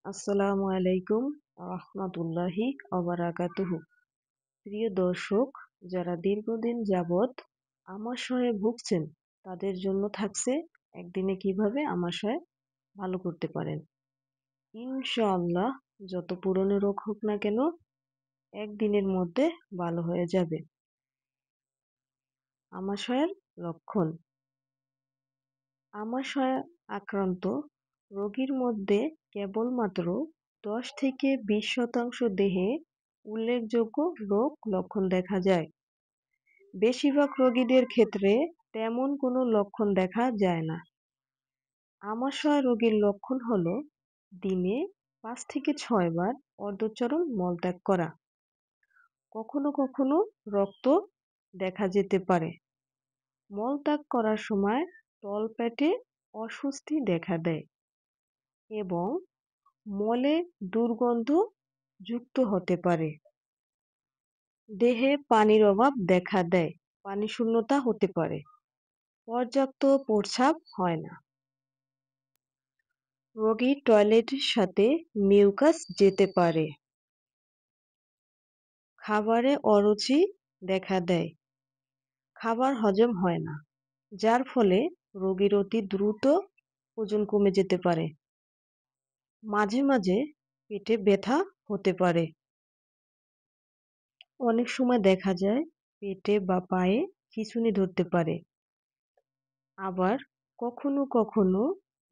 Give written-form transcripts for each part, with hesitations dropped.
আসসালামু আলাইকুম রহমতুল্লাহি অবরাকাতুহু। প্রিয় দর্শক, যারা দীর্ঘদিন যাবৎ আমাশয়ে ভুগছেন তাদের জন্য থাকছে একদিনে কিভাবে আমাশয় ভালো করতে পারেন। ইনশাআল্লাহ যত পুরনো রোগ হোক না কেন একদিনের মধ্যে ভালো হয়ে যাবে। আমাশয়ের লক্ষণ। আমাশয় আক্রান্ত রোগীর মধ্যে কেবলমাত্র 10 থেকে 20% দেহে উল্লেখযোগ্য রোগ লক্ষণ দেখা যায়। বেশিরভাগ রোগীদের ক্ষেত্রে তেমন কোনো লক্ষণ দেখা যায় না। আমাশয় রোগীর লক্ষণ হলো দিনে 5 থেকে 6 বার অর্ধচরণ মলত্যাগ করা। কখনো কখনো রক্ত দেখা যেতে পারে। মলত্যাগ করার সময় তলপেটে অস্বস্তি দেখা দেয় এবং মলে দুর্গন্ধ যুক্ত হতে পারে। দেহে পানির অভাব দেখা দেয়, পানিশূন্যতা হতে পারে। পর্যাপ্ত প্রস্রাব হয় না। রোগীর টয়লেটের সাথে মিউকাস যেতে পারে। খাবারে অরুচি দেখা দেয়। খাবার হজম হয় না, যার ফলে রোগীর অতি দ্রুত ওজন কমে যেতে পারে। মাঝে মাঝে পেটে ব্যথা হতে পারে। অনেক সময় দেখা যায় পেটে বা পায়ে খিঁচুনি ধরতে পারে। আবার কখনো কখনো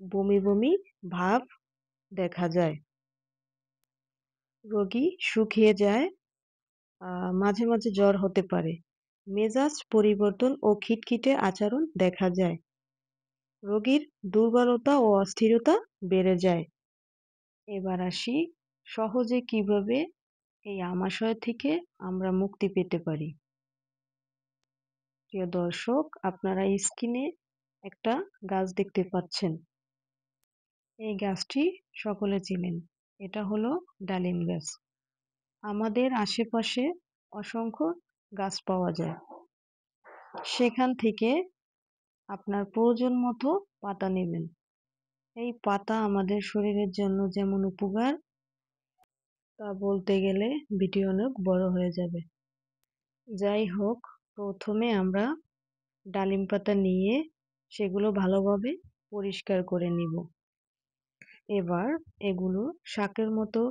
বমি বমি ভাব দেখা যায়। রোগী শুকিয়ে যায়, মাঝে মাঝে জ্বর হতে পারে। মেজাজ পরিবর্তন ও খিটখিটে আচরণ দেখা যায়। রোগীর দুর্বলতা ও অস্থিরতা বেড়ে যায়। এবার আসি সহজে কিভাবে এই আমাশয় থেকে আমরা মুক্তি পেতে পারি। প্রিয় দর্শক, আপনারা স্ক্রিনে একটা গাছ দেখতে পাচ্ছেন। এই গাছটি সকলে চিনেন। এটা হলো ডালিম গাছ। আমাদের আশেপাশে অসংখ্য গাছ পাওয়া যায়। সেখান থেকে আপনার প্রয়োজন মতো পাতা নেবেন। এই পাতা আমাদের শরীরের জন্য যেমন উপকার, তা বলতে গেলে ভিডিও অনেক বড় হয়ে যাবে। যাই হোক, প্রথমে আমরা ডালিম পাতা নিয়ে সেগুলো ভালোভাবে পরিষ্কার করে নিব। এবার এগুলো শাকের মতো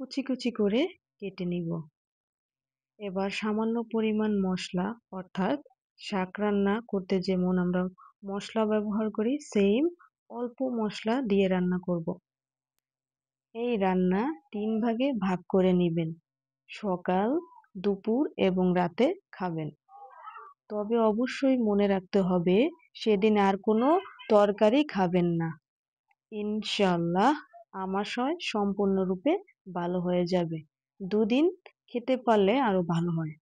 কুচি কুচি করে কেটে নিব। এবার সামান্য পরিমাণ মশলা, অর্থাৎ শাক রান্না করতে যেমন আমরা মশলা ব্যবহার করি, সেম অল্প মশলা দিয়ে রান্না করব। এই রান্না 3 ভাগে ভাগ করে নিবেন। সকাল, দুপুর এবং রাতে খাবেন। তবে অবশ্যই মনে রাখতে হবে সেদিন আর কোনো তরকারি খাবেন না। ইনশাআল্লাহ আমাশয় সম্পূর্ণরূপে ভালো হয়ে যাবে। 2 দিন খেতে পারলে আরো ভালো হয়।